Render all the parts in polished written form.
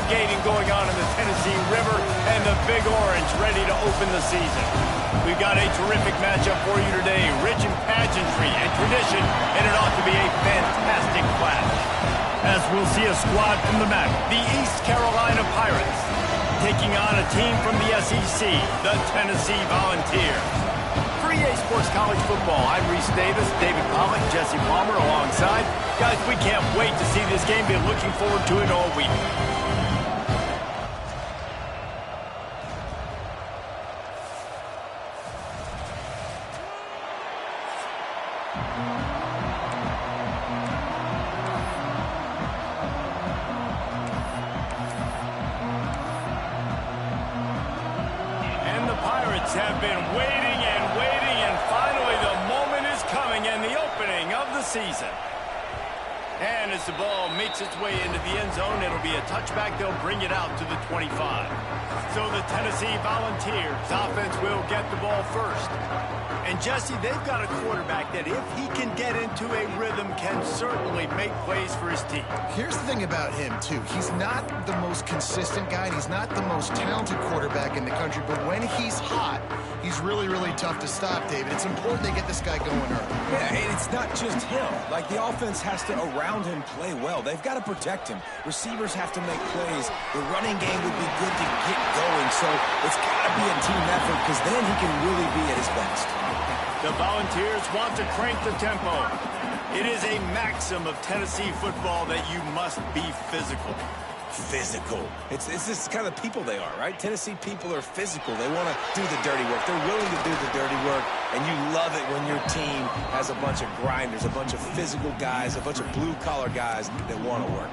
tailgating going on in the Tennessee River, and the Big Orange ready to open the season. We've got a terrific matchup for you today, rich in pageantry and tradition, and it ought to be a fantastic clash. As we'll see a squad from the MAC, the East Carolina Pirates, taking on a team from the SEC, the Tennessee Volunteers. For EA Sports College Football, I'm Reese Davis, David Pollock, Jesse Palmer alongside. Guys, we can't wait to see this game. Been looking forward to it all week. And the Pirates have been waiting and waiting, and finally the moment is coming and the opening of the season. And as the ball makes its way into the end zone, it'll be a touchback. They'll bring it out to the 25. So the Tennessee Volunteers offense will get the ball first. And Jesse, they've got a quarterback that if he can get into a rhythm can certainly make plays for his team. Here's the thing about him, too. He's not the most consistent guy, and he's not the most talented quarterback in the country, but when he's hot, he's really, really tough to stop, David. It's important they get this guy going early. Yeah, and it's not just him. Like, the offense has to, around him, play well. They've got to protect him. Receivers have to make plays. The running game would be good to get going, so it's got to be a team effort because then he can really be at his best. The Volunteers want to crank the tempo. It is a maxim of Tennessee football that you must be physical. Physical. It's this kind of people they are, right? Tennessee people are physical. They want to do the dirty work. They're willing to do the dirty work, and you love it when your team has a bunch of grinders, a bunch of physical guys, a bunch of blue-collar guys that want to work.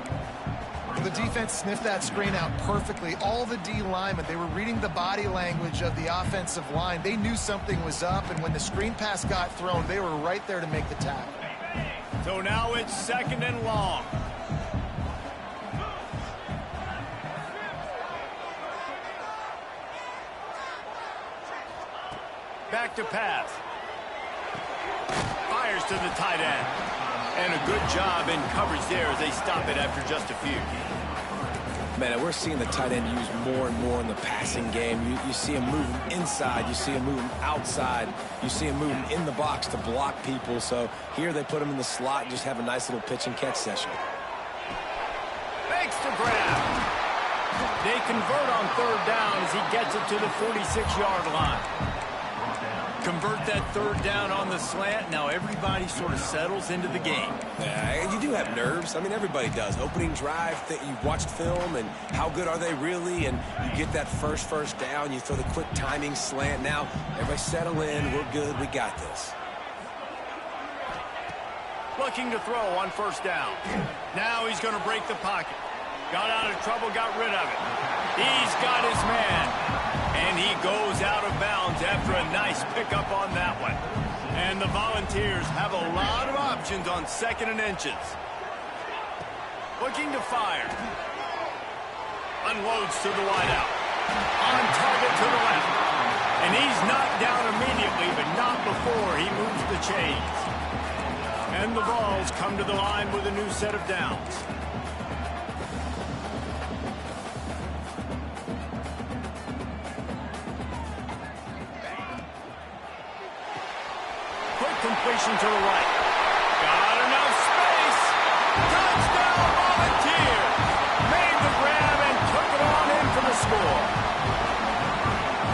The defense sniffed that screen out perfectly. All the D linemen, they were reading the body language of the offensive line. They knew something was up, and when the screen pass got thrown, they were right there to make the tackle. So now it's 2nd and long. Back to pass. Fires to the tight end. And a good job in coverage there as they stop it after just a few. Man, we're seeing the tight end used more and more in the passing game. You see him moving inside. You see him moving outside. You see him moving in the box to block people. So here they put him in the slot and just have a nice little pitch and catch session. Makes the grab. They convert on 3rd down as he gets it to the 46-yard line. Convert that 3rd down on the slant. Now everybody sort of settles into the game. Yeah, you do have nerves. I mean, everybody does. Opening drive, you've watched film, and how good are they really? And you get that first down. You throw the quick timing slant. Now, everybody settle in. We're good. We got this. Looking to throw on 1st down. Now he's going to break the pocket. Got out of trouble, got rid of it. He's got his man. And he goes out of bounds after a nice pickup on that one. And the Volunteers have a lot of options on 2nd and inches. Looking to fire. Unloads to the wideout. On target to the left. And he's knocked down immediately, but not before he moves the chains. And the Vols come to the line with a new set of downs. Completion to the right. Got enough space. Touchdown Volunteers. Made the grab and took it on in for the score.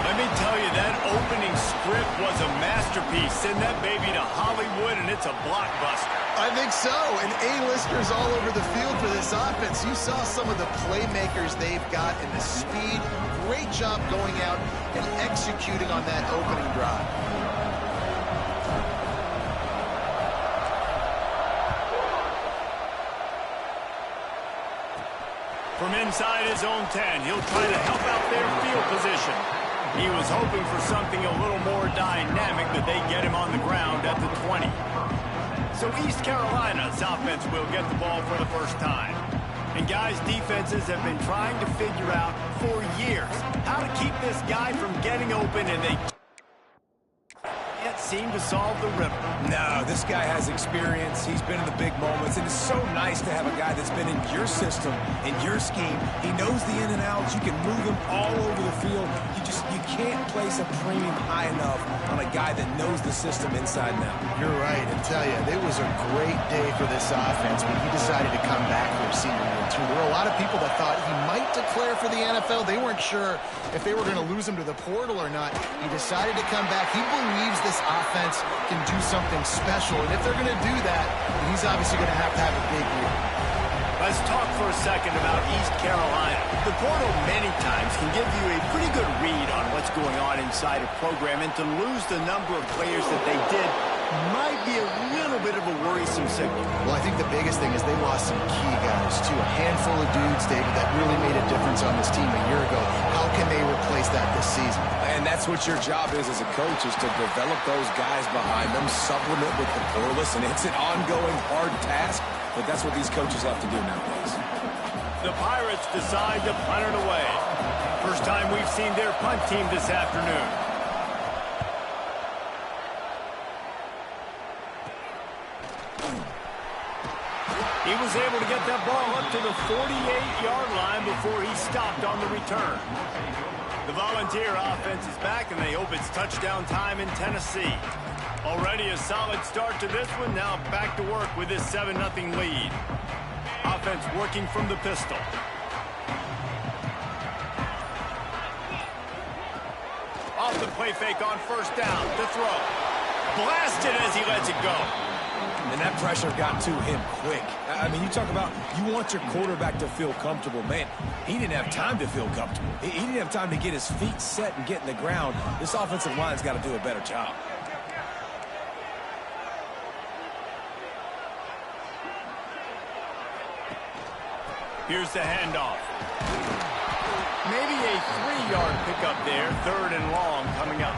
Let me tell you, that opening script was a masterpiece. Send that baby to Hollywood and it's a blockbuster. I think so, and A-listers all over the field for this offense. You saw some of the playmakers they've got and the speed. Great job going out and executing on that opening drive. From inside his own 10, he'll try to help out their field position. He was hoping for something a little more dynamic, but they get him on the ground at the 20. So East Carolina's offense will get the ball for the first time. And guys, defenses have been trying to figure out for years how to keep this guy from getting open, and they can't seem to solve the river. No, this guy has experience. He's been in the big moments, and it's so nice to have a guy that's been in your system, in your scheme. He knows the in and outs. You can move him all over the field. You can't place a premium high enough on a guy that knows the system inside and out. You're right. I tell you, it was a great day for this offense when he decided to come back for his senior year, too. There were a lot of people that thought he might declare for the NFL. They weren't sure if they were going to lose him to the portal or not. He decided to come back. He believes this offense can do something special, and if they're going to do that, he's obviously going to have a big year. Let's talk for a second about East Carolina. The portal many times can give you a pretty good read on what's going on inside a program, and to lose the number of players that they did might be a little bit of a worrisome signal. Well, I think the biggest thing is they lost some key guys, too. A handful of dudes, David, that really made a difference on this team a year ago. How can they replace that this season? And that's what your job is as a coach, is to develop those guys behind them, supplement with the portalists, and it's an ongoing hard task, but that's what these coaches have to do nowadays. The Pirates decide to punt it away. First time we've seen their punt team this afternoon. He was able to get that ball up to the 48-yard line before he stopped on the return. The Volunteer offense is back, and they hope it's touchdown time in Tennessee. Already a solid start to this one. Now back to work with this 7-0 lead. Offense working from the pistol. Off the play fake on first down. To throw. Blasted as he lets it go. And that pressure got to him quick. I mean, you talk about you want your quarterback to feel comfortable. Man, he didn't have time to feel comfortable. He didn't have time to get his feet set and get in the ground. This offensive line's got to do a better job. Here's the handoff. Maybe a 3-yard pickup there. 3rd and long coming up.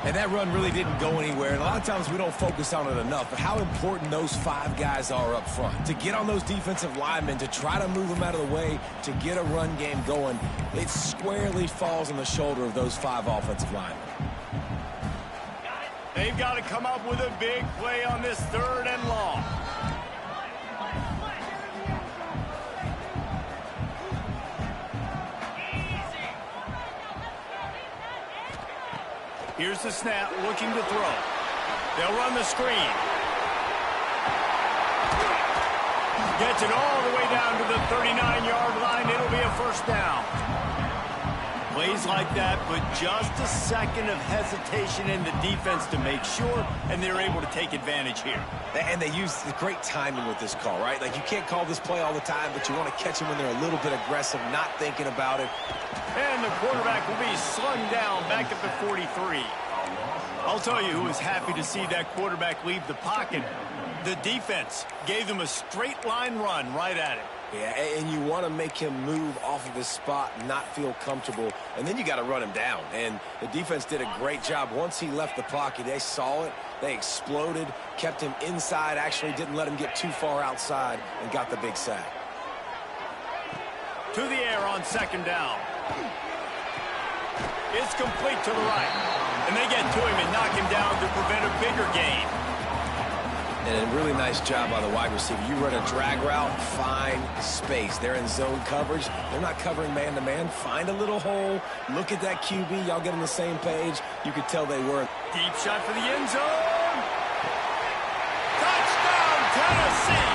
And that run really didn't go anywhere. And a lot of times we don't focus on it enough, but how important those 5 guys are up front. To get on those defensive linemen, to try to move them out of the way, to get a run game going, it squarely falls on the shoulder of those 5 offensive linemen. They've got to come up with a big play on this 3rd and long. Here's the snap, looking to throw. They'll run the screen. Gets it all the way down to the 39-yard line. It'll be a first down. Plays like that, but just a second of hesitation in the defense to make sure, and they're able to take advantage here. And they use the great timing with this call, right? Like, you can't call this play all the time, but you want to catch them when they're a little bit aggressive, not thinking about it. And the quarterback will be slung down back at the 43. I'll tell you who was happy to see that quarterback leave the pocket. The defense gave them a straight line run right at it. Yeah, and you want to make him move off of his spot, not feel comfortable, and then you got to run him down. And the defense did a great job. Once he left the pocket, they saw it, they exploded, kept him inside, actually didn't let him get too far outside, and got the big sack. To the air on 2nd down. It's complete to the right. And they get to him and knock him down to prevent a bigger gain. And a really nice job by the wide receiver. You run a drag route, find space. They're in zone coverage. They're not covering man-to-man. Find a little hole. Look at that QB. Y'all get on the same page. You could tell they were. Deep shot for the end zone. Touchdown, Tennessee.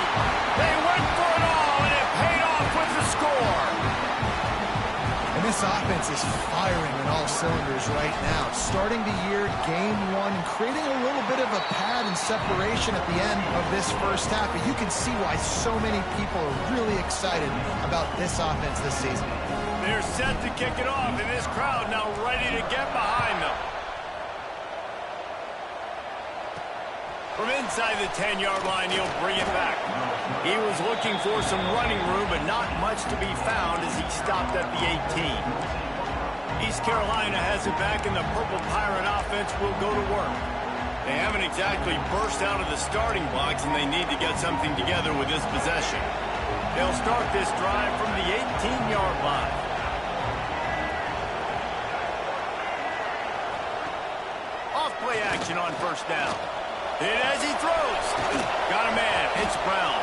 They went for it all, and it paid off with the score. And this offense is firing on all cylinders right now. Starting the year, game 1, and creating a little bit of a pad and separation at the end of this first half. But you can see why so many people are really excited about this offense this season. They're set to kick it off, and this crowd now ready to get behind them. From inside the 10-yard line, he'll bring it back. He was looking for some running room, but not much to be found as he stopped at the 18. East Carolina has it back, and the Purple Pirate offense will go to work. They haven't exactly burst out of the starting blocks, and they need to get something together with this possession. They'll start this drive from the 18-yard line. Off play action. action on first down. Hit as he throws. Got a man. It's Brown.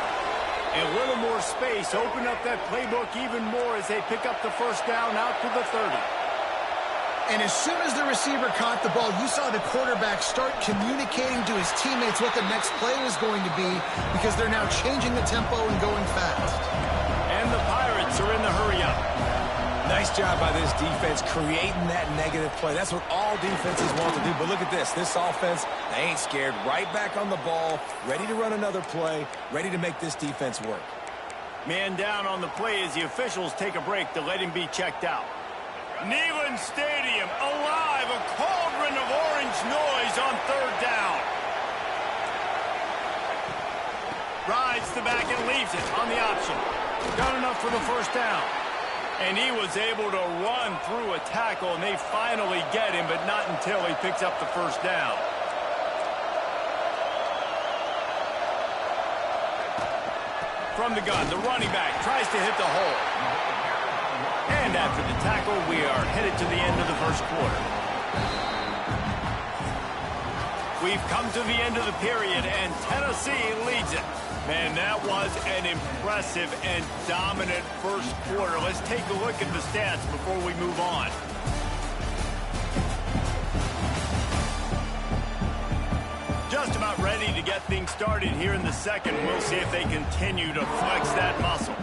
And a little more space. Open up that playbook even more as they pick up the first down out to the 30. And as soon as the receiver caught the ball, you saw the quarterback start communicating to his teammates what the next play was going to be because they're now changing the tempo and going fast. And the Pirates are in the hurry-up. Nice job by this defense creating that negative play. That's what all defenses want to do. But look at this. This offense, they ain't scared. Right back on the ball, ready to run another play, ready to make this defense work. Man down on the play as the officials take a break to let him be checked out. Neyland Stadium alive, a cauldron of orange noise on third down. Rides the back and leaves it on the option. Got enough for the first down. And he was able to run through a tackle, and they finally get him, but not until he picks up the first down. From the gun, the running back tries to hit the hole. And after the tackle, we are headed to the end of the first quarter. We've come to the end of the period, and Tennessee leads it. Man, that was an impressive and dominant first quarter. Let's take a look at the stats before we move on. Just about ready to get things started here in the second. We'll see if they continue to flex that muscle.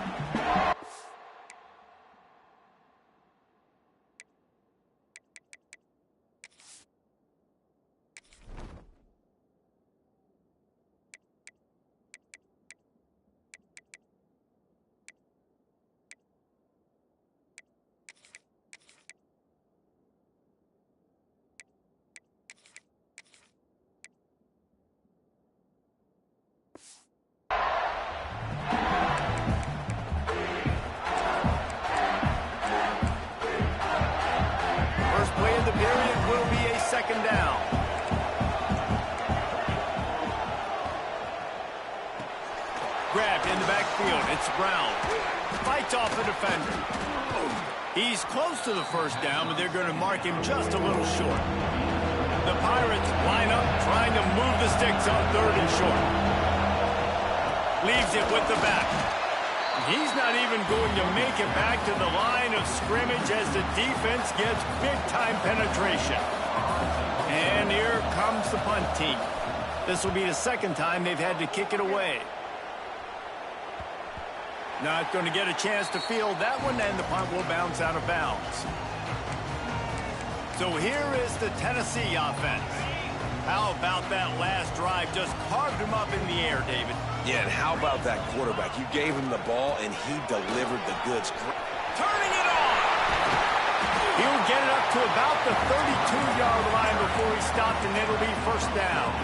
Second down. Grabbed in the backfield. It's Brown. Fights off the defender. He's close to the first down, but they're going to mark him just a little short. The Pirates line up, trying to move the sticks on third and short. Leaves it with the back. He's not even going to make it back to the line of scrimmage as the defense gets big-time penetration. And here comes the punt team. This will be the second time they've had to kick it away. Not going to get a chance to field that one, and the punt will bounce out of bounds. So here is the Tennessee offense. How about that last drive? Just carved him up in the air, David. Yeah, and how about that quarterback? You gave him the ball, and he delivered the goods. Turning it on! He'll get it up to about the 32-yard line before he stopped, and it'll be first down.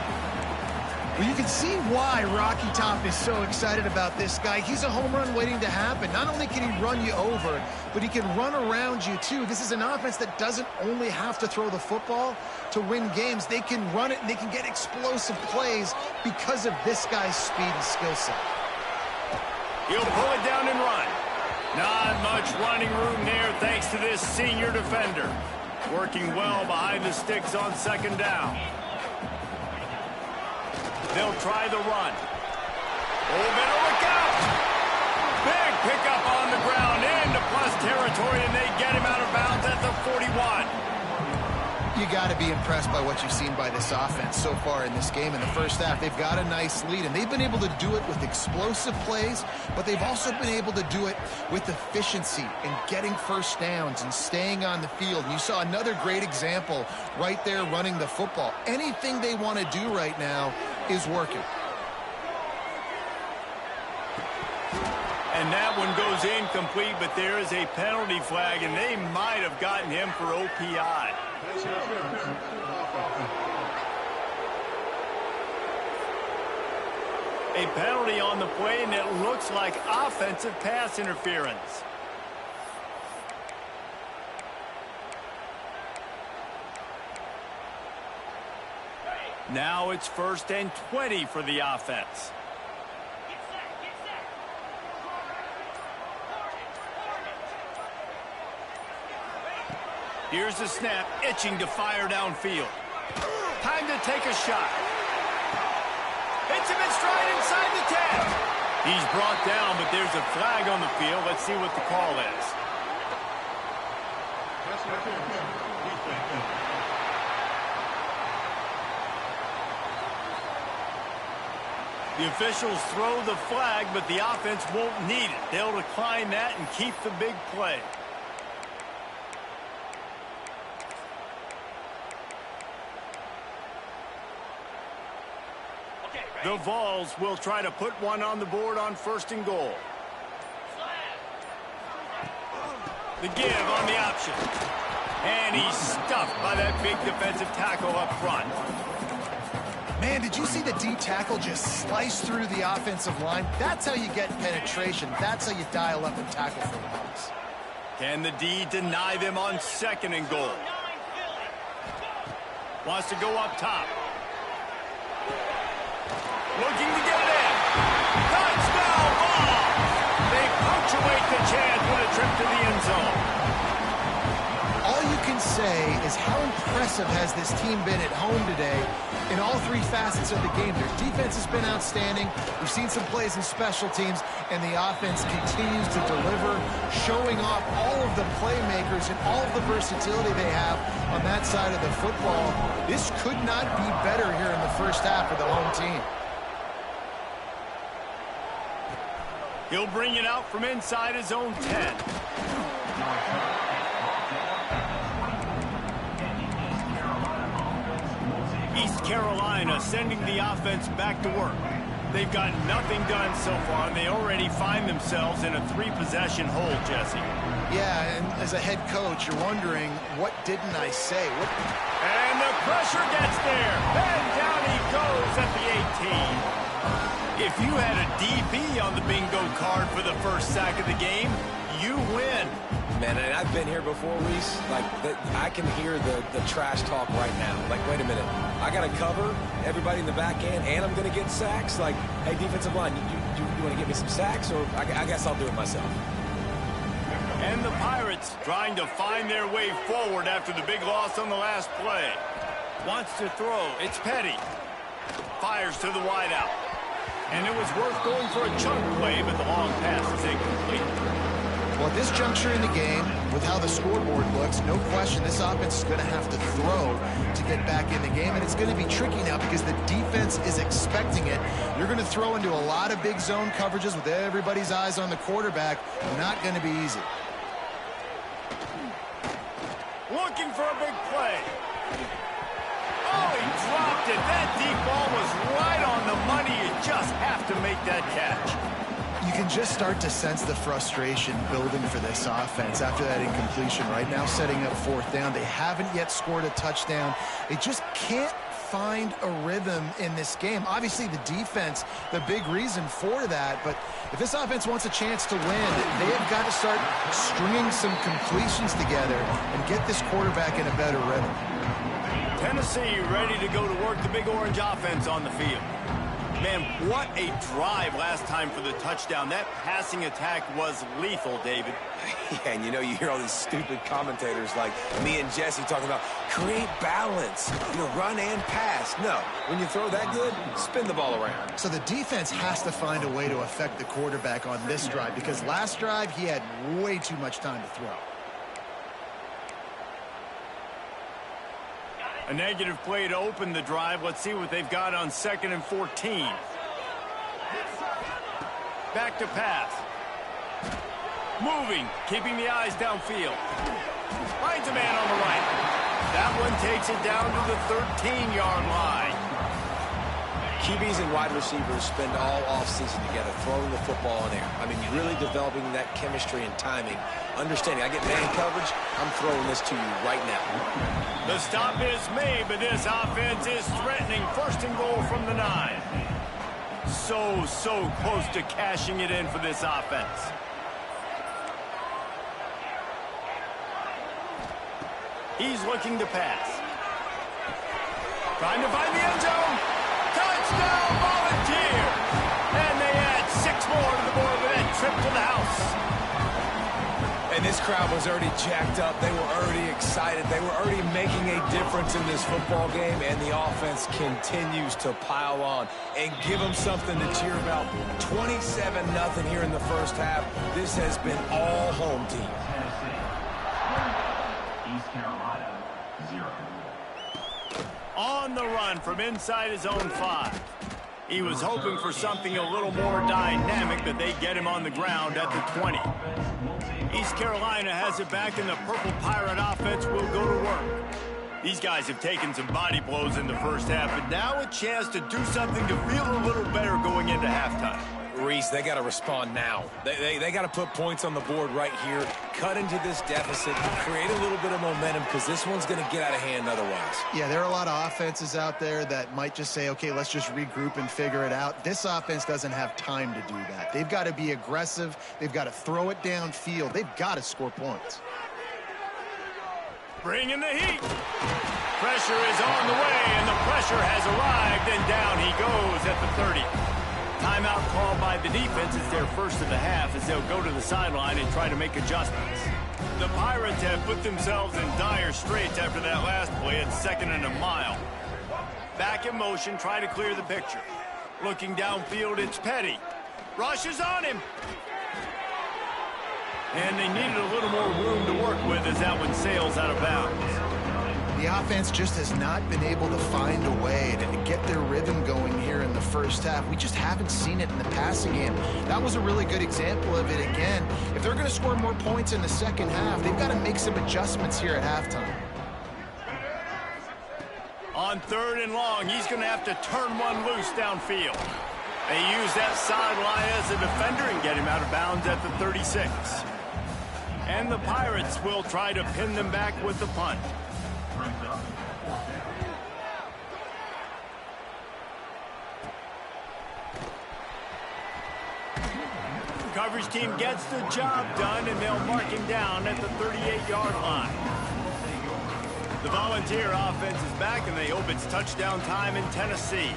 Well, you can see why Rocky Top is so excited about this guy. He's a home run waiting to happen. Not only can he run you over, but he can run around you, too. This is an offense that doesn't only have to throw the football to win games. They can run it, and they can get explosive plays because of this guy's speed and skill set. He'll pull it down and run. Not much running room there thanks to this senior defender. Working well behind the sticks on second down. They'll try the run. Oh, better look out! Big pickup on the ground into plus territory, and they get him out of bounds at the 41. You got to be impressed by what you've seen by this offense so far in this game. In the first half, they've got a nice lead, and they've been able to do it with explosive plays, but they've also been able to do it with efficiency and getting first downs and staying on the field. And you saw another great example right there running the football. Anything they want to do right now is working. And that one goes incomplete, but there is a penalty flag, and they might have gotten him for OPI. A penalty on the play, and it looks like offensive pass interference. Now it's 1st and 20 for the offense. Here's the snap, itching to fire downfield. Time to take a shot. Hits him in stride inside the 10. He's brought down, but there's a flag on the field. Let's see what the call is. The officials throw the flag, but the offense won't need it. They'll decline that and keep the big play. The Vols will try to put one on the board on 1st and goal. The give on the option. And he's stuffed by that big defensive tackle up front. Man, did you see the D tackle just slice through the offensive line? That's how you get penetration. That's how you dial up and tackle for loss. Can the D deny them on 2nd and goal? Wants to go up top. Looking to get it in. Touchdown ball! They punctuate the chance with a trip to the end zone. All you can say is how impressive has this team been at home today in all 3 facets of the game. Their defense has been outstanding. We've seen some plays in special teams, and the offense continues to deliver, showing off all of the playmakers and all of the versatility they have on that side of the football. This could not be better here in the first half for the home team. He'll bring it out from inside his own 10. East Carolina sending the offense back to work. They've got nothing done so far, and they already find themselves in a 3-possession hole, Jesse. Yeah, and as a head coach, you're wondering, what didn't I say? And the pressure gets there. And down he goes at the 18. If you had a DB on the bingo card for the first sack of the game, you win. Man, and I've been here before, Reese. Like, I can hear the trash talk right now. Like, wait a minute. I got to cover everybody in the back end, and I'm going to get sacks? Like, hey, defensive line, you want to get me some sacks? Or I guess I'll do it myself. And the Pirates trying to find their way forward after the big loss on the last play. Wants to throw. It's Petty. Fires to the wideout. And it was worth going for a chunk play, but the long pass is incomplete. Well, at this juncture in the game, with how the scoreboard looks, no question this offense is going to have to throw to get back in the game, and it's going to be tricky now because the defense is expecting it. You're going to throw into a lot of big zone coverages with everybody's eyes on the quarterback. Not going to be easy. Looking for a big play. Oh, he dropped it. That deep ball was right on the money. You just have to make that catch. You can just start to sense the frustration building for this offense after that incompletion. Right now, setting up 4th down. They haven't yet scored a touchdown. They just can't find a rhythm in this game. Obviously, the defense, the big reason for that. But if this offense wants a chance to win, they have got to start stringing some completions together and get this quarterback in a better rhythm. Tennessee ready to go to work the Big Orange offense on the field. Man, what a drive last time for the touchdown. That passing attack was lethal, David. Yeah, and you hear all these stupid commentators like me and Jesse talking about create balance, run and pass. No, when you throw that good, spin the ball around. So the defense has to find a way to affect the quarterback on this drive because last drive he had way too much time to throw. A negative play to open the drive. Let's see what they've got on 2nd and 14. Back to pass. Moving, keeping the eyes downfield. Finds a man on the right. That one takes it down to the 13-yard line. QBs and wide receivers spend all offseason together throwing the football in air. I mean, really developing that chemistry and timing. Understanding, I get man coverage, I'm throwing this to you right now. The stop is made, but this offense is threatening 1st and goal from the 9. So close to cashing it in for this offense. He's looking to pass. Trying to find the end zone. Touchdown, Volunteer! And they add 6 more to the board with that trip to the house. And this crowd was already jacked up. They were already excited. They were already making a difference in this football game, and the offense continues to pile on and give them something to cheer about. 27-0 here in the first half. This has been all home team. East Carolina, 0. On the run from inside his own 5. He was hoping for something a little more dynamic, but they get him on the ground at the 20. East Carolina has it back, and the Purple Pirate offense will go to work. These guys have taken some body blows in the first half, but now a chance to do something to feel a little better going into halftime. Reese, they got to respond now. They got to put points on the board right here, cut into this deficit, create a little bit of momentum, because this one's going to get out of hand otherwise. Yeah, there are a lot of offenses out there that might just say, okay, let's just regroup and figure it out. This offense doesn't have time to do that. They've got to be aggressive. They've got to throw it downfield. They've got to score points. Bringing the heat. Pressure is on the way, and the pressure has arrived, and down he goes at the 30. Timeout called by the defense. It's their first of the half as they'll go to the sideline and try to make adjustments. The Pirates have put themselves in dire straits after that last play at 2nd and a mile. Back in motion, try to clear the picture. Looking downfield, it's Petty. Rushes on him. And they needed a little more room to work with as that one sails out of bounds. The offense just has not been able to find a way to get their rhythm going here in the first half. We just haven't seen it in the passing game. That was a really good example of it again. If they're going to score more points in the second half, they've got to make some adjustments here at halftime. On 3rd and long, he's going to have to turn one loose downfield. They use that sideline as a defender and get him out of bounds at the 36. And the Pirates will try to pin them back with the punt. Coverage team gets the job done, and they'll mark him down at the 38-yard line. The Volunteer offense is back, and they hope it's touchdown time in Tennessee.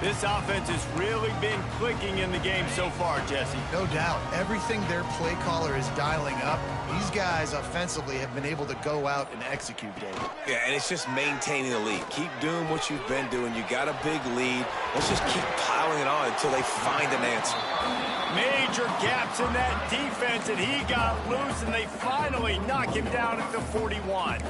This offense has really been clicking in the game so far, Jesse. No doubt. Everything their play caller is dialing up, these guys offensively have been able to go out and execute, Dave. Yeah, and it's just maintaining the lead. Keep doing what you've been doing. You got a big lead. Let's just keep piling it on until they find an answer. Major gaps in that defense, and he got loose, and they finally knock him down at the 41.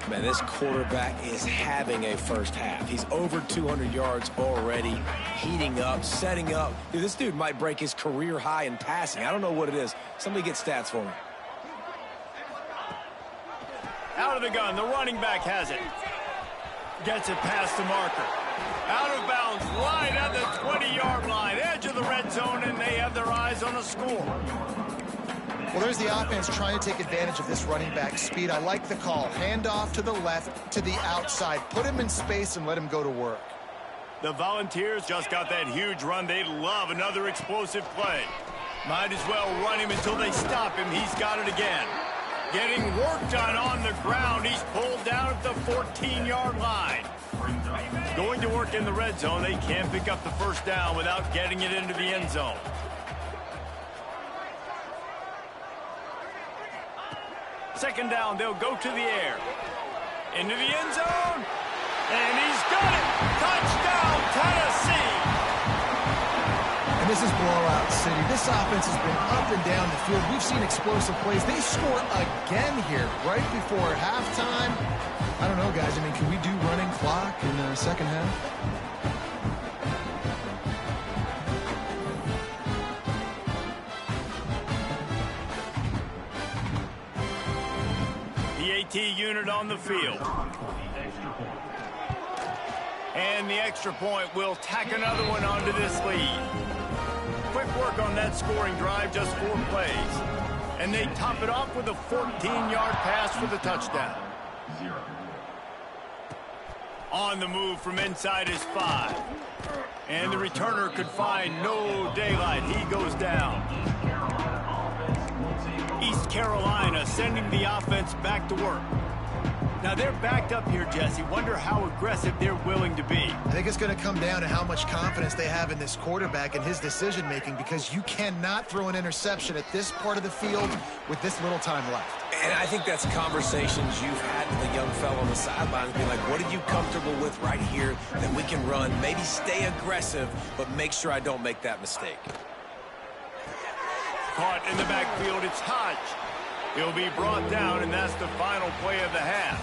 Man, this quarterback is having a first half. He's over 200 yards already, heating up, setting up. Dude, this dude might break his career high in passing. I don't know what it is. Somebody get stats for me. Out of the gun, the running back has it. Gets it past the marker. Out of bounds, right at the 20-yard line, edge of the red zone, and they have their eyes on a score. Well, there's the offense trying to take advantage of this running back speed. I like the call. Hand off to the left, to the outside. Put him in space and let him go to work. The Volunteers just got that huge run. They love another explosive play. Might as well run him until they stop him. He's got it again. Getting work done on the ground. He's pulled down at the 14-yard line. Going to work in the red zone. They can't pick up the first down without getting it into the end zone. Second down, they'll go to the air. Into the end zone. And he's got it. Touchdown, Tennessee. And this is blowout city. This offense has been up and down the field. We've seen explosive plays. They score again here right before halftime. I don't know, guys. I mean, can we do running clock in the second half? PAT unit on the field. And the extra point will tack another one onto this lead. Quick work on that scoring drive, just 4 plays. And they top it off with a 14-yard pass for the touchdown. On the move from inside his 5. And the returner could find no daylight. He goes down. East Carolina sending the offense back to work. Now they're backed up here, Jesse. Wonder how aggressive they're willing to be. I think it's going to come down to how much confidence they have in this quarterback and his decision-making, because you cannot throw an interception at this part of the field with this little time left. And I think that's conversations you've had with a young fellow on the sidelines, being like, what are you comfortable with right here that we can run? Maybe stay aggressive, but make sure I don't make that mistake. Caught in the backfield, it's Hodge. He'll be brought down, and that's the final play of the half.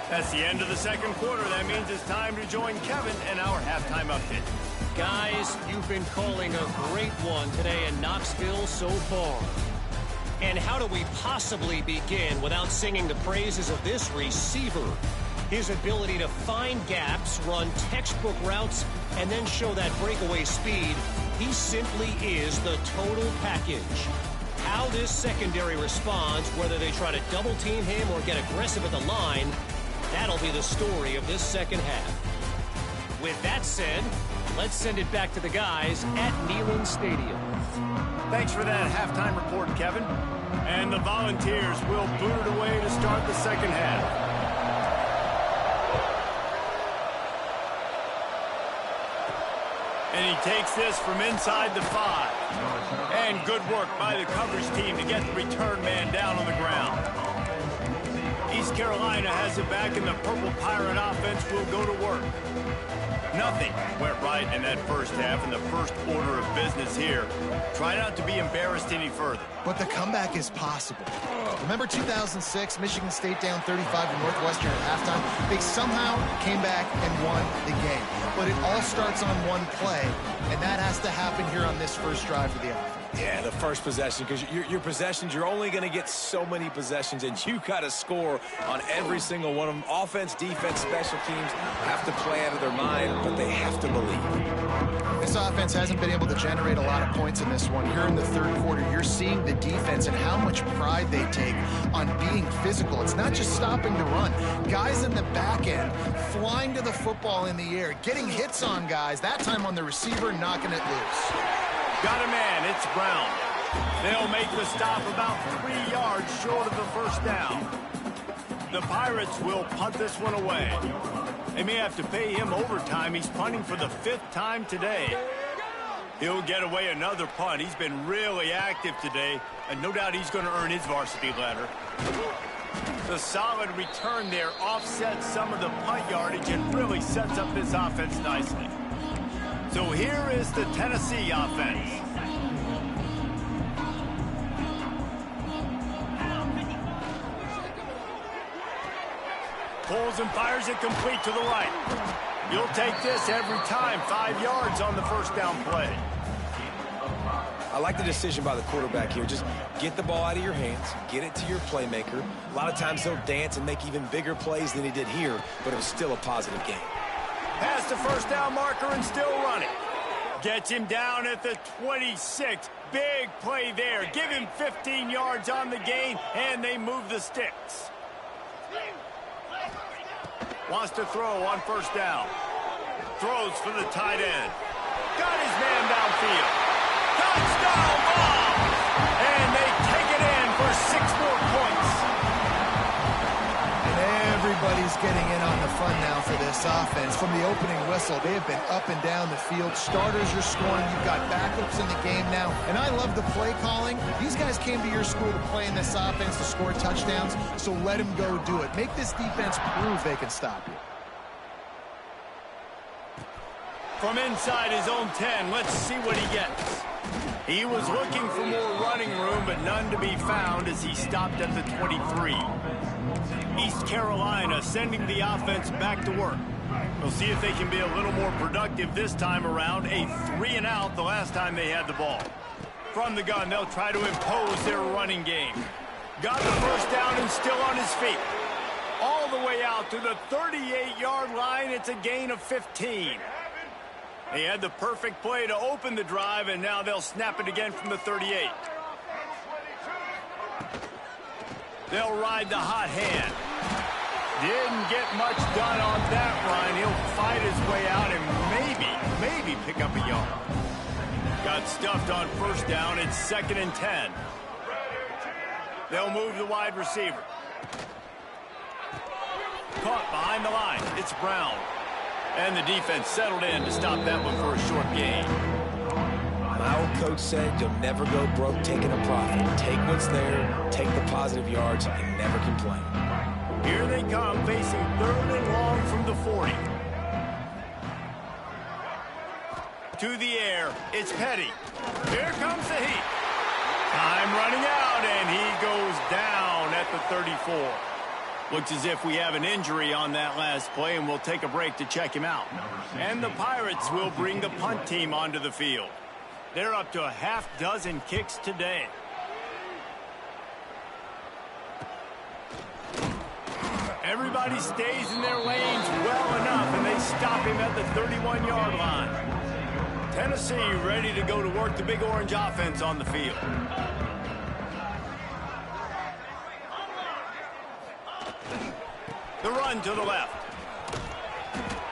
That's the end of the second quarter. That means it's time to join Kevin and our halftime update. Guys, you've been calling a great one today in Knoxville so far. And how do we possibly begin without singing the praises of this receiver? His ability to find gaps, run textbook routes, and then show that breakaway speed. He simply is the total package. How this secondary responds, whether they try to double team him or get aggressive at the line, that'll be the story of this second half. With that said, let's send it back to the guys at Neyland Stadium. Thanks for that halftime report, Kevin. And the Volunteers will boot it away to start the second half. And he takes this from inside the 5. And good work by the coverage team to get the return man down on the ground. East Carolina has it back, and the Purple Pirate offense will go to work. Nothing went right in that first half, and the first order of business here. Try not to be embarrassed any further. But the comeback is possible. Remember 2006, Michigan State down 35 to Northwestern at halftime? They somehow came back and won the game. But it all starts on one play, and that has to happen here on this first drive for the offense. Yeah, the first possession, because your possessions, you're only going to get so many possessions, and you got to score on every single one of them. Offense, defense, special teams have to play out of their mind, but they have to believe. This offense hasn't been able to generate a lot of points in this one. Here in the third quarter, you're seeing the defense and how much pride they take on being physical. It's not just stopping the run. Guys in the back end flying to the football in the air, getting hits on guys, that time on the receiver, knocking it loose. Got a man, it's Brown. They'll make the stop about 3 yards short of the first down. The Pirates will punt this one away. They may have to pay him overtime. He's punting for the 5th time today. He'll get away another punt. He's been really active today, and no doubt he's going to earn his varsity letter. The solid return there offsets some of the punt yardage and really sets up this offense nicely. So here is the Tennessee offense. Pulls and fires it complete to the right. You'll take this every time. 5 yards on the first down play. I like the decision by the quarterback here. Just get the ball out of your hands, get it to your playmaker. A lot of times he'll dance and make even bigger plays than he did here, but it was still a positive game. Past the first down marker and still running. Gets him down at the 26. Big play there. Give him 15 yards on the gain, and they move the sticks. Wants to throw on first down. Throws for the tight end. Got his man downfield. Touchdown ball! And they take it in for 6 more points. And everybody's getting in on the fun now for this offense. From the opening whistle, they have been up and down the field. Starters are scoring. You've got backups in the game now. And I love the play calling. These guys came to your school to play in this offense to score touchdowns, so let them go do it. Make this defense prove they can stop you. From inside his own 10, let's see what he gets. He was looking for more running room, but none to be found as he stopped at the 23. East Carolina sending the offense back to work. We'll see if they can be a little more productive this time around. A 3-and-out the last time they had the ball. From the gun, they'll try to impose their running game. Got the first down and still on his feet. All the way out to the 38-yard line. It's a gain of 15. They had the perfect play to open the drive, and now they'll snap it again from the 38. They'll ride the hot hand. Didn't get much done on that run. He'll fight his way out and maybe pick up a yard. Got stuffed on first down. It's 2nd and 10. They'll move the wide receiver. caught behind the line. It's Brown. And the defense settled in to stop that one for a short gain. My old coach said you'll never go broke taking a profit. Take what's there, take the positive yards, and never complain. Here they come, facing 3rd and long from the 40. To the air, it's Petty. Here comes the heat. Time running out, and he goes down at the 34. Looks as if we have an injury on that last play, and we'll take a break to check him out. And the Pirates will bring the punt team onto the field. They're up to a half-dozen kicks today. Everybody stays in their lanes well enough, and they stop him at the 31-yard line. Tennessee ready to go to work the Big Orange offense on the field. The run to the left.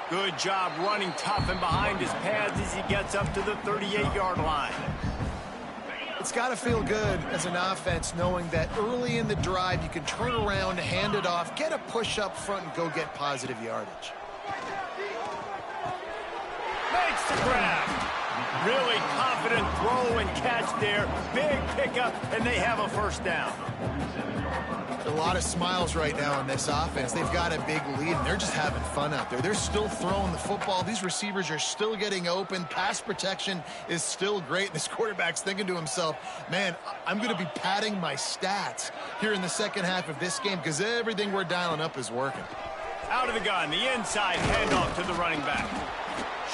Good job running tough and behind his pads as he gets up to the 38-yard line. It's got to feel good as an offense knowing that early in the drive you can turn around, hand it off, get a push up front, and go get positive yardage. Makes the grab. Really confident throw and catch there. Big pickup, and they have a first down. A lot of smiles right now on this offense. They've got a big lead, and they're just having fun out there. They're still throwing the football. These receivers are still getting open. Pass protection is still great. This quarterback's thinking to himself, man, I'm going to be padding my stats here in the second half of this game because everything we're dialing up is working. Out of the gun, the inside handoff to the running back.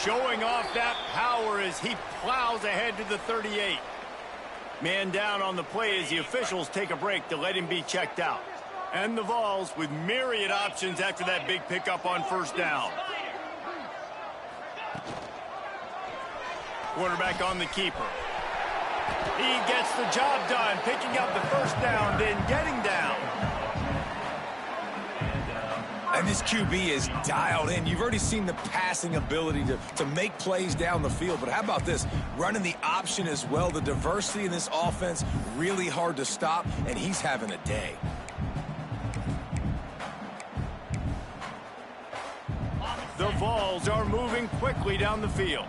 Showing off that power as he plows ahead to the 38. Man down on the play as the officials take a break to let him be checked out. And the Vols with myriad options after that big pickup on first down. Quarterback on the keeper. He gets the job done, picking up the first down, then getting down. And this QB is dialed in. You've already seen the passing ability to make plays down the field. But how about this? Running the option as well. The diversity in this offense, really hard to stop, and he's having a day. The Vols are moving quickly down the field.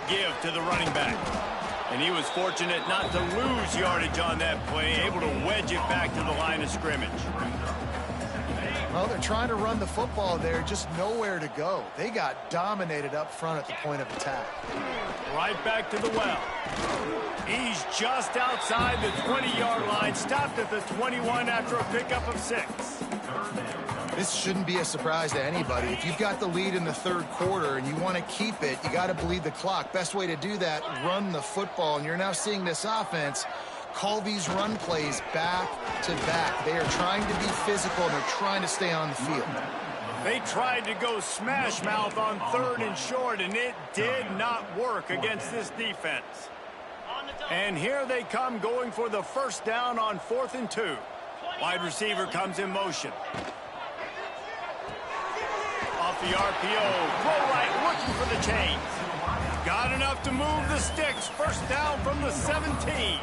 Give to the running back. And he was fortunate not to lose yardage on that play, able to wedge it back to the line of scrimmage. Well, they're trying to run the football there, just nowhere to go. They got dominated up front at the point of attack. Right back to the well. He's just outside the 20-yard line, stopped at the 21 after a pickup of 6. This shouldn't be a surprise to anybody. If you've got the lead in the third quarter and you want to keep it, you got to bleed the clock. Best way to do that, run the football. And you're now seeing this offense call these run plays back to back. They are trying to be physical, and they're trying to stay on the field. They tried to go smash mouth on 3rd and short, and it did not work against this defense. And here they come going for the first down on 4th and 2. Wide receiver comes in motion. Off the RPO, throw right, looking for the chains. Got enough to move the sticks. First down from the 17.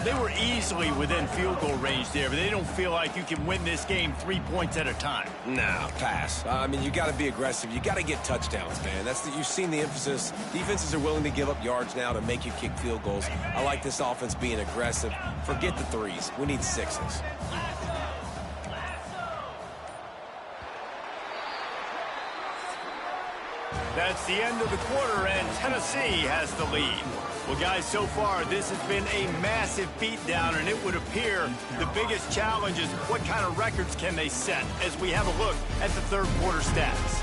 They were easily within field goal range there, but they don't feel like you can win this game 3 points at a time. Nah, pass. I mean, you got to be aggressive. You got to get touchdowns, man. You've seen the emphasis. Defenses are willing to give up yards now to make you kick field goals. I like this offense being aggressive. Forget the 3s. We need 6s. That's the end of the quarter, and Tennessee has the lead. Well, guys, so far, this has been a massive beatdown, and it would appear the biggest challenge is what kind of records can they set as we have a look at the third quarter stats.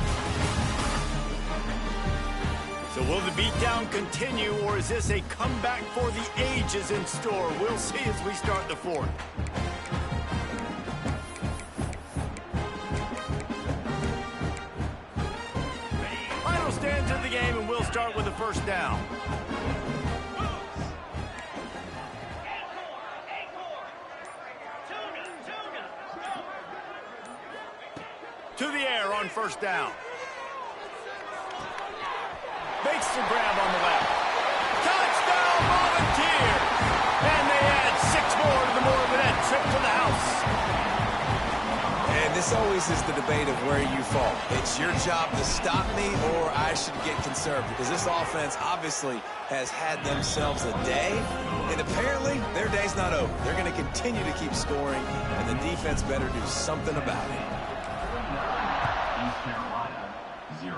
So will the beatdown continue, or is this a comeback for the ages in store? We'll see as we start the fourth. Stands of the game, and we'll start with the first down. To the air on first down. Makes the grab on the left. Touchdown, Volunteers! And they add 6 more to the this always is the debate of where you fall. It's your job to stop me, or I should get conserved, because this offense obviously has had themselves a day, and apparently their day's not over. They're going to continue to keep scoring, and the defense better do something about it. East Carolina, 0.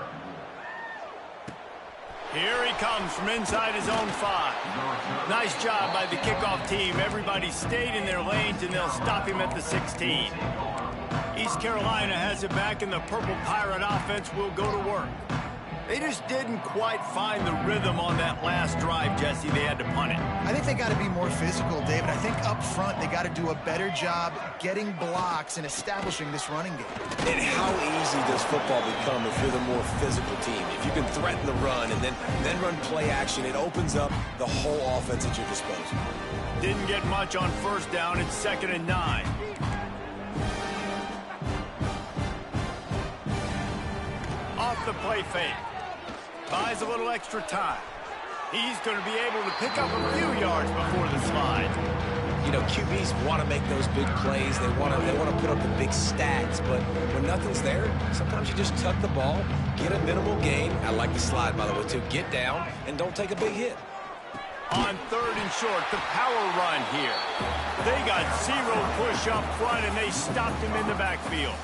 Here he comes from inside his own 5. Nice job by the kickoff team. Everybody stayed in their lanes, and they'll stop him at the 16. East Carolina has it back, and the Purple Pirate offense will go to work. They just didn't quite find the rhythm on that last drive, Jesse. They had to punt it. I think they got to be more physical, David. I think up front they got to do a better job getting blocks and establishing this running game. And how easy does football become if you're the more physical team? If you can threaten the run and then run play action, it opens up the whole offense at your disposal. Didn't get much on first down. It's 2nd and 9. Off the play fake. Buys a little extra time. He's going to be able to pick up a few yards before the slide. You know, QBs want to make those big plays. They want to put up the big stats. But when nothing's there, sometimes you just tuck the ball, get a minimal gain. I like the slide, by the way, too. Get down and don't take a big hit. On 3rd and short, the power run here. They got 0 push up front, and they stopped him in the backfield.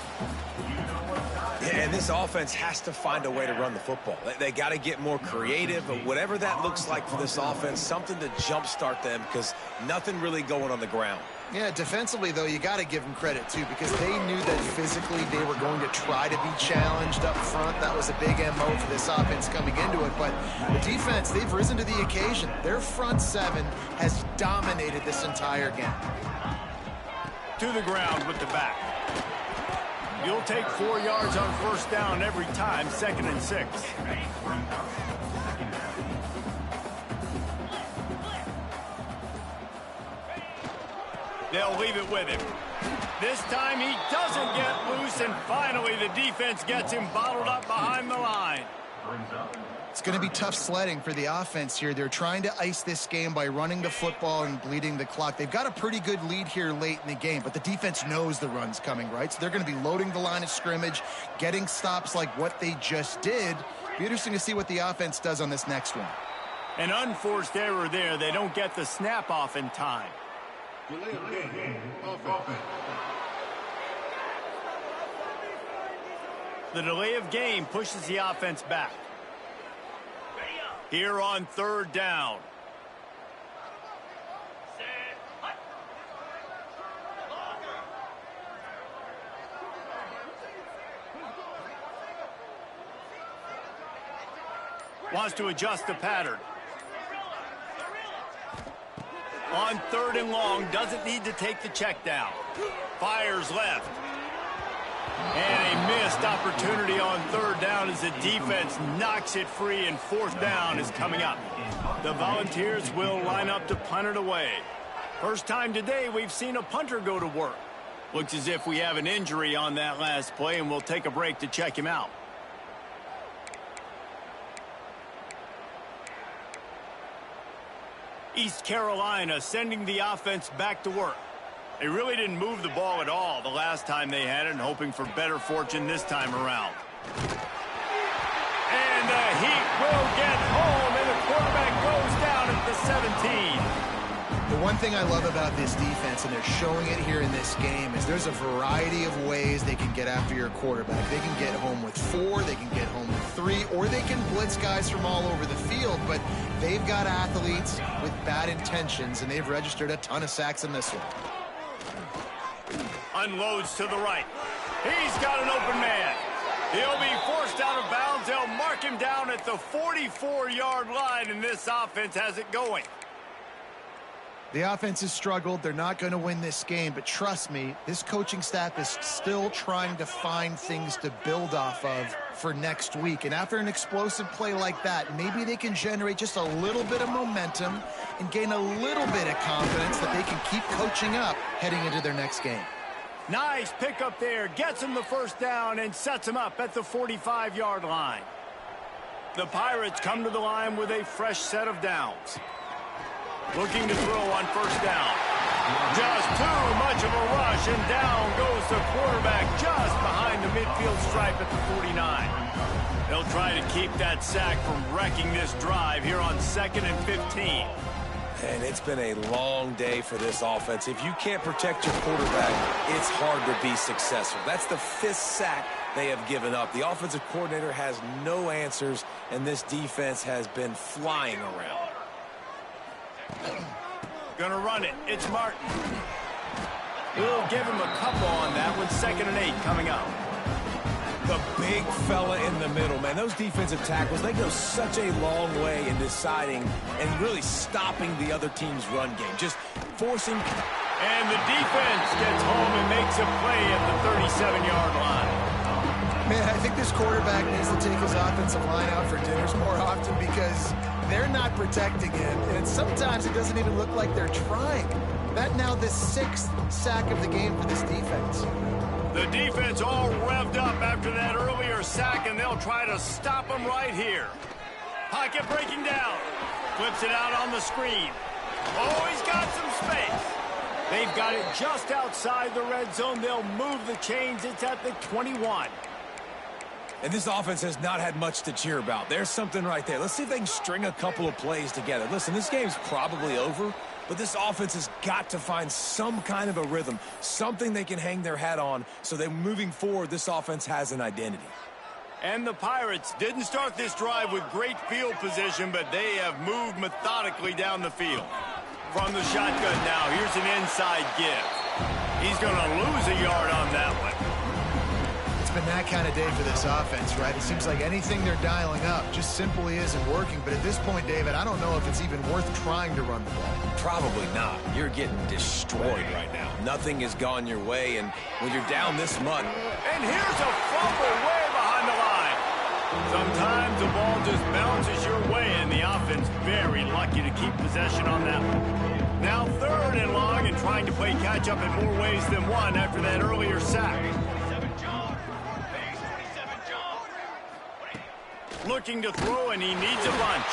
Yeah, and this offense has to find a way to run the football. They got to get more creative, but whatever that looks like for this offense, something to jumpstart them, because nothing really going on the ground. Yeah, defensively, though, you got to give them credit, too, because they knew that physically they were going to try to be challenged up front. That was a big MO for this offense coming into it. But the defense, they've risen to the occasion. Their front 7 has dominated this entire game. To the ground with the back. You'll take 4 yards on first down every time, 2nd and 6. They'll leave it with him. This time he doesn't get loose, and finally the defense gets him bottled up behind the line. It's going to be tough sledding for the offense here. They're trying to ice this game by running the football and bleeding the clock. They've got a pretty good lead here late in the game, but the defense knows the run's coming, right? So they're going to be loading the line of scrimmage, getting stops like what they just did. Be interesting to see what the offense does on this next one. An unforced error there. They don't get the snap off in time. The delay of game pushes the offense back. Here on 3rd down. Wants to adjust the pattern. On 3rd and long, doesn't need to take the check down. Fires left. And a missed opportunity on 3rd down as the defense knocks it free, and 4th down is coming up. The Volunteers will line up to punt it away. First time today we've seen a punter go to work. Looks as if we have an injury on that last play, and we'll take a break to check him out. East Carolina sending the offense back to work. They really didn't move the ball at all the last time they had it, and hoping for better fortune this time around. And the Heat will get home, and the quarterback goes down at the 17. The one thing I love about this defense, and they're showing it here in this game, is there's a variety of ways they can get after your quarterback. They can get home with 4, they can get home with 3, or they can blitz guys from all over the field, but they've got athletes with bad intentions, and they've registered a ton of sacks in this one. Unloads to the right. He's got an open man. He'll be forced out of bounds. They'll mark him down at the 44-yard line, and this offense has it going. The offense has struggled. They're not going to win this game, but trust me, this coaching staff is still trying to find things to build off of for next week. And after an explosive play like that, maybe they can generate just a little bit of momentum and gain a little bit of confidence that they can keep coaching up heading into their next game. Nice pickup there. Gets him the first down and sets him up at the 45-yard line. The Pirates come to the line with a fresh set of downs. Looking to throw on first down. Just too much of a rush, and down goes the quarterback just behind the midfield stripe at the 49. They'll try to keep that sack from wrecking this drive here on 2nd and 15. And it's been a long day for this offense. If you can't protect your quarterback, it's hard to be successful. That's the 5th sack they have given up. The offensive coordinator has no answers, and this defense has been flying around. Gonna run it. It's Martin. We'll give him a couple on that one. 2nd and 8 coming up. The big fella in the middle, man. Those defensive tackles, they go such a long way in deciding and really stopping the other team's run game. Just forcing. And the defense gets home and makes a play at the 37-yard line. Man, I think this quarterback needs to take his offensive line out for dinners more often because they're not protecting him. And sometimes it doesn't even look like they're trying. That now the 6th sack of the game for this defense. The defense all revved up after that earlier sack, and they'll try to stop him right here. Pocket breaking down. Flips it out on the screen. Oh, he's got some space. They've got it just outside the red zone. They'll move the chains. It's at the 21. And this offense has not had much to cheer about. There's something right there. Let's see if they can string a couple of plays together. Listen, this game's probably over, but this offense has got to find some kind of a rhythm, something they can hang their hat on so that moving forward, this offense has an identity. And the Pirates didn't start this drive with great field position, but they have moved methodically down the field. From the shotgun now, here's an inside give. He's going to lose a yard on that one. It's been that kind of day for this offense, right? It seems like anything they're dialing up just simply isn't working. But at this point, David, I don't know if it's even worth trying to run the ball. Probably not. You're getting destroyed right now. Nothing has gone your way, and when you're down this much. And here's a fumble way behind the line. Sometimes the ball just bounces your way, and the offense very lucky to keep possession on that one. Now 3rd and long, and trying to play catch-up in more ways than one after that earlier sack. Looking to throw, and he needs a bunch.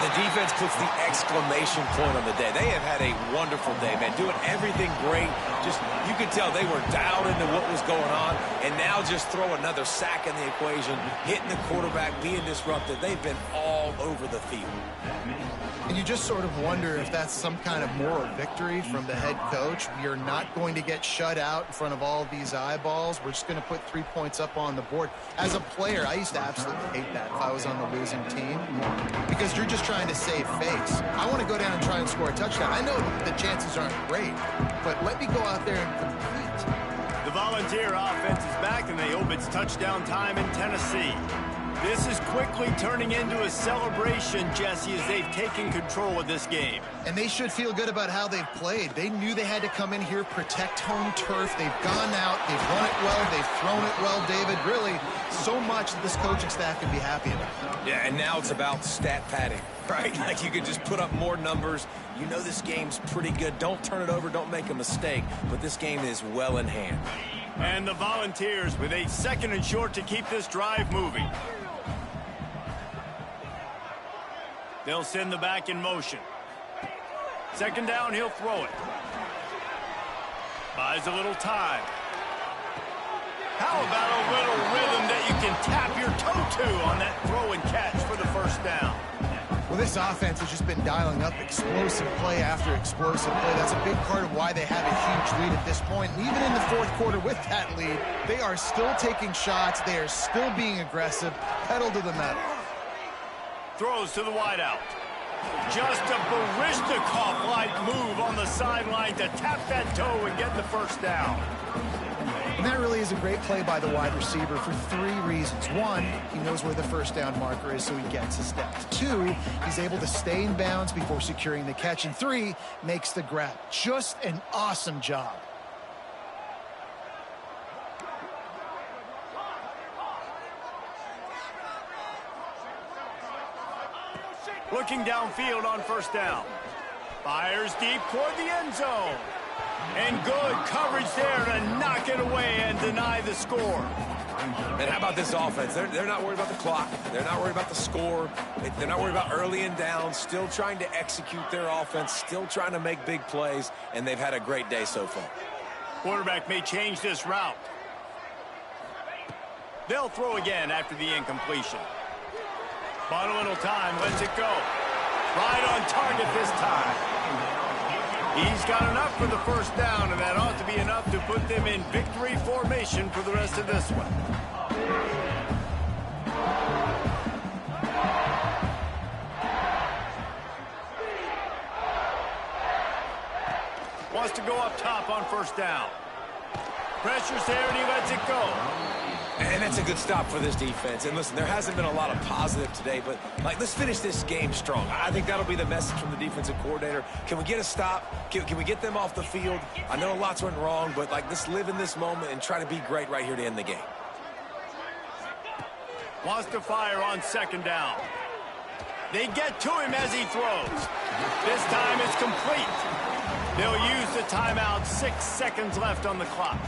The defense puts the exclamation point on the day. They have had a wonderful day, man, doing everything great. Just, you could tell they were dialed into what was going on, and now just throw another sack in the equation, hitting the quarterback, being disruptive. They've been all over the field. And you just sort of wonder if that's some kind of moral victory from the head coach. We are not going to get shut out in front of all these eyeballs. We're just going to put 3 points up on the board. As a player, I used to absolutely hate that if I was on the losing team because you're just trying to save face. I want to go down and try and score a touchdown. I know the chances aren't great, but let me go out there and compete. The Volunteer offense is back, and they hope it's touchdown time in Tennessee. This is quickly turning into a celebration, Jesse, as they've taken control of this game. And they should feel good about how they've played. They knew they had to come in here, protect home turf. They've gone out, they've run it well, they've thrown it well, David. Really, so much that this coaching staff can be happy about. Yeah, and now it's about stat padding, right? Like you could just put up more numbers. You know this game's pretty good. Don't turn it over, don't make a mistake. But this game is well in hand. And the Volunteers with a 2nd and short to keep this drive moving. They'll send the back in motion. 2nd down, he'll throw it. Buys a little time. How about a little rhythm that you can tap your toe to on that throw and catch for the 1st down? Well, this offense has just been dialing up explosive play after explosive play. That's a big part of why they have a huge lead at this point. And even in the 4th quarter with that lead, they are still taking shots. They are still being aggressive. Pedal to the metal. Throws to the wideout. Just a Barishnikov-like move on the sideline to tap that toe and get the 1st down. And that really is a great play by the wide receiver for 3 reasons. 1, he knows where the 1st down marker is, so he gets his steps. 2, he's able to stay in bounds before securing the catch. And 3, makes the grab. Just an awesome job. Looking downfield on 1st down. Fires deep toward the end zone. And good coverage there to knock it away and deny the score. And how about this offense? They're not worried about the clock. They're not worried about the score. They're not worried about early and down. Still trying to execute their offense. Still trying to make big plays. And they've had a great day so far. Quarterback may change this route. They'll throw again after the incompletion. Final time, lets it go. Right on target this time. He's got enough for the first down, and that ought to be enough to put them in victory formation for the rest of this one. Wants to go up top on first down. Pressure's there, and he lets it go. And that's a good stop for this defense. And listen, there hasn't been a lot of positive today, but let's finish this game strong. I think that'll be the message from the defensive coordinator. Can we get a stop? Can we get them off the field? I know lots went wrong, but let's live in this moment and try to be great right here to end the game. Wants to fire on second down. They get to him as he throws. This time it's complete. They'll use the timeout. 6 seconds left on the clock.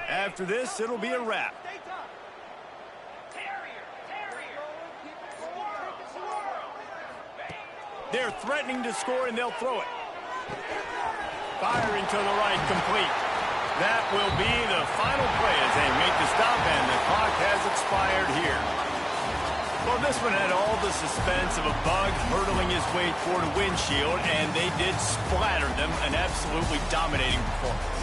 After this, it'll be a wrap. They're threatening to score, and they'll throw it. Firing to the right, complete. That will be the final play as they make the stop, and the clock has expired here. Well, this one had all the suspense of a bug hurtling his way toward a windshield, and they did splatter them. An absolutely dominating performance.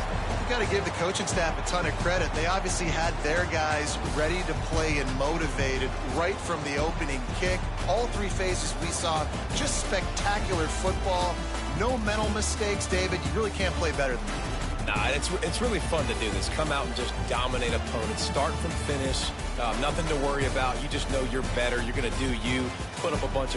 You've got to give the coaching staff a ton of credit. They obviously had their guys ready to play and motivated right from the opening kick. All three phases we saw, just spectacular football. No mental mistakes, David. You really can't play better than that. Nah, it's really fun to do this. Come out and just dominate opponents. Start from finish. Nothing to worry about. You just know you're better. You're going to do you. Put up a bunch of